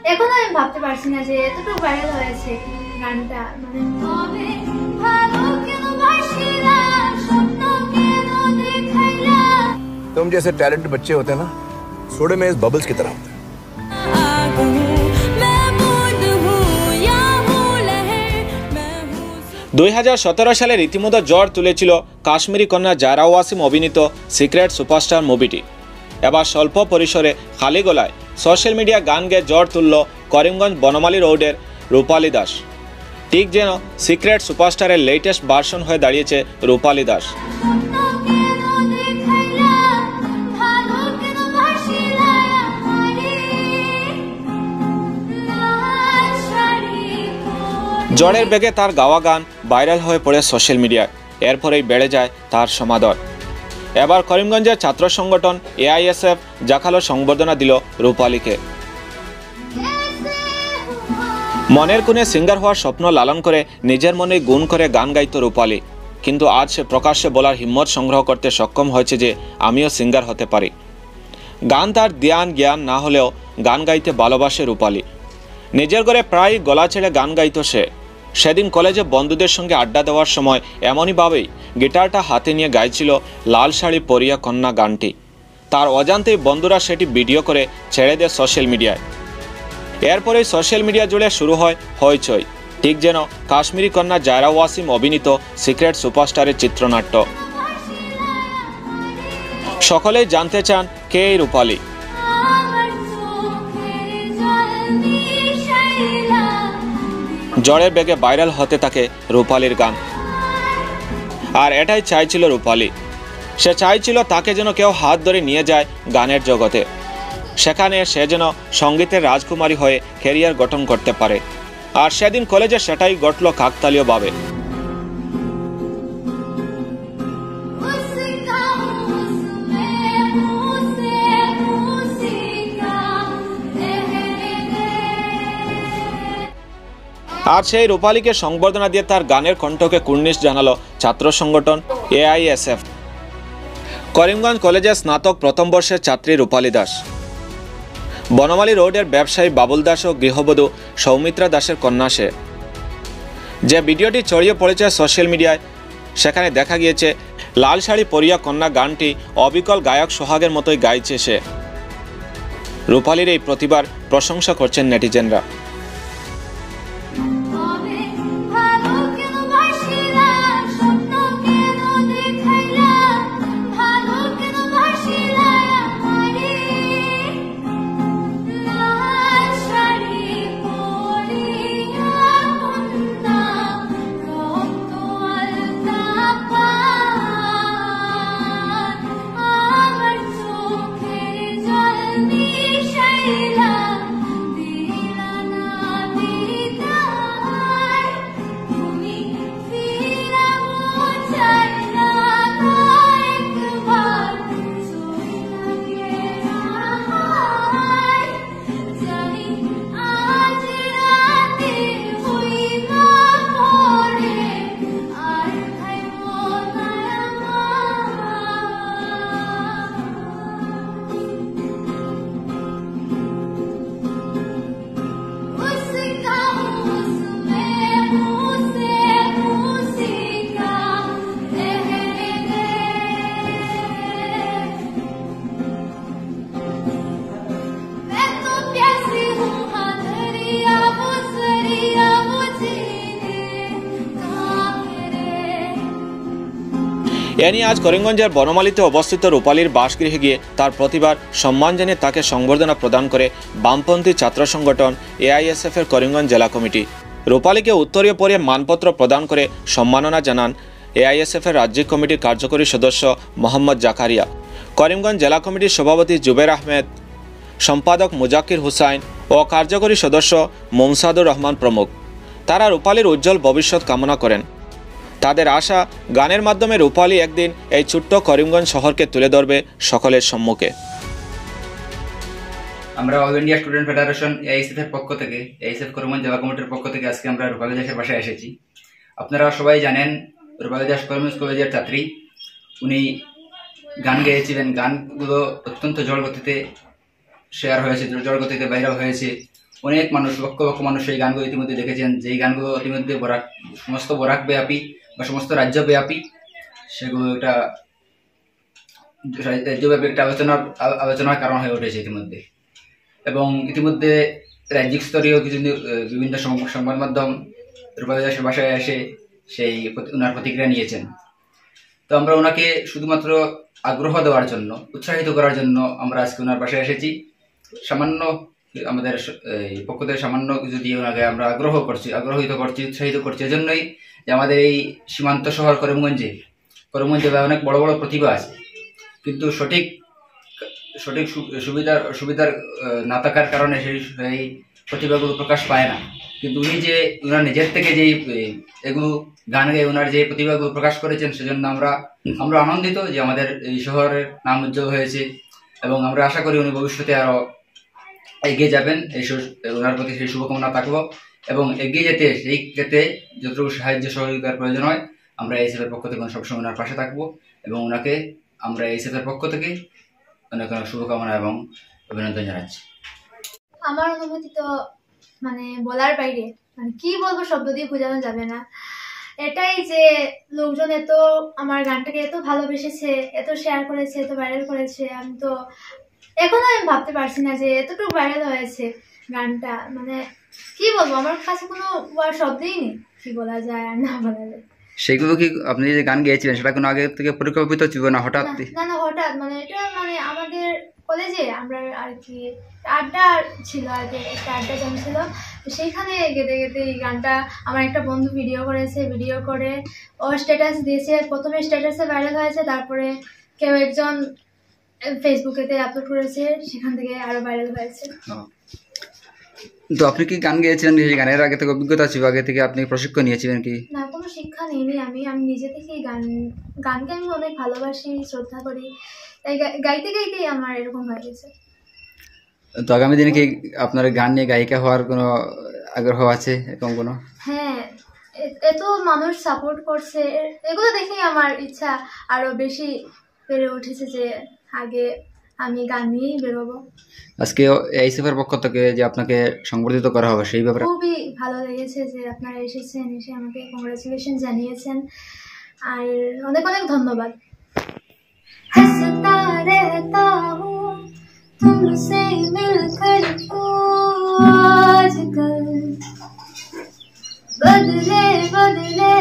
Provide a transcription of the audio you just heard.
এখন আমি ভাবতে পারছি না যে এতটুকু ভাইরাল হয়েছে গানটা, মানে तुम जैसे टैलेंट बच्चे होते हैं ना, सोडे में इस बबल्स की तरह होते हैं। 2017 সালে রীতিমতো জ্বর তুলেছিল কাশ্মীরি কন্যা জায়রা ওয়াসিম অভিনীত সিক্রেট সুপারস্টার মুভিটি। এবার স্বল্প পরিসরে খালি গলায় সোশ্যাল মিডিয়া গান গেয়ে জ্বর তুলল করিমগঞ্জ বনমালী রোডের রূপালী দাস। ঠিক যেন সিক্রেট সুপারস্টারের লেটেস্ট ভার্সন হয়ে দাঁড়িয়েছে রূপালী দাস। জ্বরের বেগে তার গাওয়া গান ভাইরাল হয়ে পড়ে সোশ্যাল মিডিয়ায়, এরপরেই বেড়ে যায় তার সমাদর। এবার করিমগঞ্জের ছাত্র সংগঠন AISF জাখালো সংবর্ধনা দিল রূপালীকে। মনের কোণে সিঙ্গার হওয়ার স্বপ্ন লালন করে নিজের মনে গুণ করে গান গাইত রূপালী, কিন্তু আজ সে প্রকাশ্যে বলার হিম্মত সংগ্রহ করতে সক্ষম হয়েছে যে আমিও সিঙ্গার হতে পারি। গান তার জ্ঞান না হলেও গান গাইতে ভালোবাসে রূপালী। নিজের ঘরে প্রায় গলা ছেড়ে গান গাইত সে। সেদিন কলেজে বন্ধুদের সঙ্গে আড্ডা দেওয়ার সময় এমনইভাবেই গিটারটা হাতে নিয়ে গাইছিল লাল শাড়ি পরিয়া কন্যা গানটি। তার অজান্তেই বন্ধুরা সেটি ভিডিও করে ছেড়ে দেয় সোশ্যাল মিডিয়ায়। এরপরেই সোশ্যাল মিডিয়া জুড়ে শুরু হয় হইচই, ঠিক যেন কাশ্মীরি কন্যা জায়রা ওয়াসিম অভিনীত সিক্রেট সুপারস্টারের চিত্রনাট্য। সকলেই জানতে চান কে এই রূপালী। জ্বরের বেগে ভাইরাল হতে থাকে রূপালীর গান, আর এটাই চাইছিল রূপালী। সে চাইছিল তাকে যেন কেউ হাত ধরে নিয়ে যায় গানের জগতে, সেখানে সে যেন সঙ্গীতের রাজকুমারী হয়ে ক্যারিয়ার গঠন করতে পারে। আর সেদিন কলেজে সেটাই ঘটল কাকতালীয়ভাবে। আর সেই রূপালীকে সংবর্ধনা দিয়ে তার গানের কণ্ঠকে কুর্নিশ জানালো ছাত্র সংগঠন AISF। করিমগঞ্জ কলেজের স্নাতক প্রথম বর্ষের ছাত্রী রূপালী দাস। বনমালী রোডের ব্যবসায়ী বাবুল দাস ও গৃহবধূ সৌমিত্রা দাসের কন্যা সে। যে ভিডিওটি ছড়িয়ে পড়েছে সোশ্যাল মিডিয়ায়, সেখানে দেখা গিয়েছে লাল শাড়ি পরিয়া কন্যা গানটি অবিকল গায়ক সোহাগের মতোই গাইছে সে। রূপালীর এই প্রতিভার প্রশংসা করছেন নেটিজেনরা। এ নিয়ে আজ করিমগঞ্জের বনমালীতে অবস্থিত রূপালীর বাসগৃহে গিয়ে তার প্রতিভার সম্মান জানিয়ে তাকে সংবর্ধনা প্রদান করে বামপন্থী ছাত্র সংগঠন AISF এর করিমগঞ্জ জেলা কমিটি। রূপালীকে উত্তরীয় পরে মানপত্র প্রদান করে সম্মাননা জানান AISF এর রাজ্যিক কমিটির কার্যকরী সদস্য মোহাম্মদ জাকারিয়া, করিমগঞ্জ জেলা কমিটির সভাপতি জুবের আহমেদ, সম্পাদক মুজাকির হুসাইন ও কার্যকরী সদস্য মুমসাদুর রহমান প্রমুখ। তারা রূপালীর উজ্জ্বল ভবিষ্যৎ কামনা করেন। তাদের আশা, গানের মাধ্যমে রূপালী একদিন এই ছোট্ট করিমগঞ্জ শহরকে তুলে ধরবে সকলের সম্মুখে। আমরা all India student federation AISF এর পক্ষ থেকে, AISF করিমগঞ্জ জেলা কমিটির পক্ষ থেকে আজকে আমরা রূপালী দাসের বাসায় এসেছি। আপনারা সবাই জানেন রূপালী দাস করিমগঞ্জ কলেজের ছাত্রী। উনি গান গেয়েছিলেন, গানগুলো অত্যন্ত জড়গতিতে শেয়ার হয়েছে, জড়গতিতে ভাইরাল হয়েছে। অনেক মানুষ, লক্ষ লক্ষ মানুষ এই গানগুলো ইতিমধ্যে দেখেছেন, যেই গানগুলো ইতিমধ্যে সমস্ত বরাক ব্যাপী বা সমস্ত রাজ্য ব্যাপী, সেগুলো একটা রাজ্যব্যাপী একটা আলোচনার কারণ হয়ে উঠেছে ইতিমধ্যে। এবং ইতিমধ্যে রাজ্যিক স্তরীয় কিছু বিভিন্ন সংবাদ মাধ্যম রূপালী দাসের বাসায় এসে ওনার প্রতিক্রিয়া নিয়েছেন। তো আমরা ওনাকে শুধুমাত্র আগ্রহ দেওয়ার জন্য, উৎসাহিত করার জন্য আমরা আজকে ওনার বাসায় এসেছি। সামান্য আমাদের পক্ষ থেকে সামান্য কিছু দিয়ে ওনাকে আমরা আগ্রহিত করছি, উৎসাহিত করছি। এজন্যই যে আমাদের এই সীমান্ত শহর করিমগঞ্জে অনেক বড় বড় প্রতিভা আছে, কিন্তু সঠিক সুবিধার না থাকার কারণে সেই প্রতিভাগুলো প্রকাশ পায় না। কিন্তু উনি যে ওনার নিজের থেকে যে এগুলো গান গেয়ে ওনার যে প্রতিভাগুলো প্রকাশ করেছেন, সেজন্য আমরা আনন্দিত যে আমাদের এই শহরের নাম উজ্জ্বল হয়েছে। এবং আমরা আশা করি উনি ভবিষ্যতে আরো এগিয়ে যাবেন, ওনার প্রতি সেই শুভকামনা থাকবো। এবং এগিয়ে যেতে সেই ক্ষেত্রে যতটুকু সাহায্য সহযোগিতার প্রয়োজন হয়, আমরা এইচএফের পক্ষ থেকে সবসময় ওনার পাশে থাকবো। এবং ওনাকে আমরা এইচএফের পক্ষ থেকে অনেক অনেক শুভকামনা এবং অভিনন্দন জানাচ্ছি। আমার অনুভূতি তো মানে বলার বাইরে, মানে কি বলবো, শব্দ দিয়ে বোঝানো যাবে না। এটাই যে লোকজন এত আমার গানটাকে এত ভালোবেসেছে, এত শেয়ার করেছে, এত ভাইরাল করেছে, আমি তো এখনো আমি ভাবতে পারছি না যে এতটুকু ভাইরাল হয়েছে গানটা। মানে কি বলবো, আমার কাছে কোনো শব্দই নেই কি বলা যায় আর না বলা যায়। সেগুলো কি আপনি যে গান গেয়েছিলেন সেটা কোনো আগে থেকে পরিকল্পিত ছিল না? হঠাৎ না হঠাৎ, মানে এটা মানে আমাদের কলেজে আমরা আর কি আড্ডা ছিল, আগে একটা আড্ডা জমছিল, সেইখানে গেতে গেতে এই গানটা আমার একটা বন্ধু ভিডিও করেছে, ভিডিও করে ও স্ট্যাটাস দিয়েছে। প্রথমে স্ট্যাটাসে ভাইরাল হয়েছে, তারপরে কেউ একজন ফেসবুকেতে আপলোড করেছে, সেখান থেকে আরো ভাইরাল হয়েছে। তো আপনি কি গান গেয়েছিলেন? সেই গানের আগে থেকে অভিজ্ঞতা ছিল? আগে থেকে আপনি প্রশিক্ষণ নিয়েছিলেন কি? না, কোনো শিক্ষা নিইনি আমি নিজে থেকেই গানকে আমি অনেক ভালোবাসি, শ্রদ্ধা করি, তাই গাইতে গাইতেই আমার এরকম হয়ে গেছে। তো আগামী দিনে কি আপনার গান নিয়ে গায়িকা হওয়ার কোনো আগ্রহ আছে এরকম কোনো? হ্যাঁ, এত মানুষ সাপোর্ট করছে, এগুলো দেখেই আমার ইচ্ছা আরো বেশি বেড়ে উঠেছে যে আগে আমি গান নিয়েই বেরোবো। আজকে এইচএফের পক্ষ থেকে যে আপনাকে সংবর্ধিত করা হবে, সেই ব্যাপারে খুবই ভালো লেগেছে যে আপনারা এসে আমাকে কংগ্রাচুলেশন জানিয়েছেন, আর অনেক অনেক ধন্যবাদ। हंसता रहता हूँ तुमसे मिलकर आजकल, बदले बदले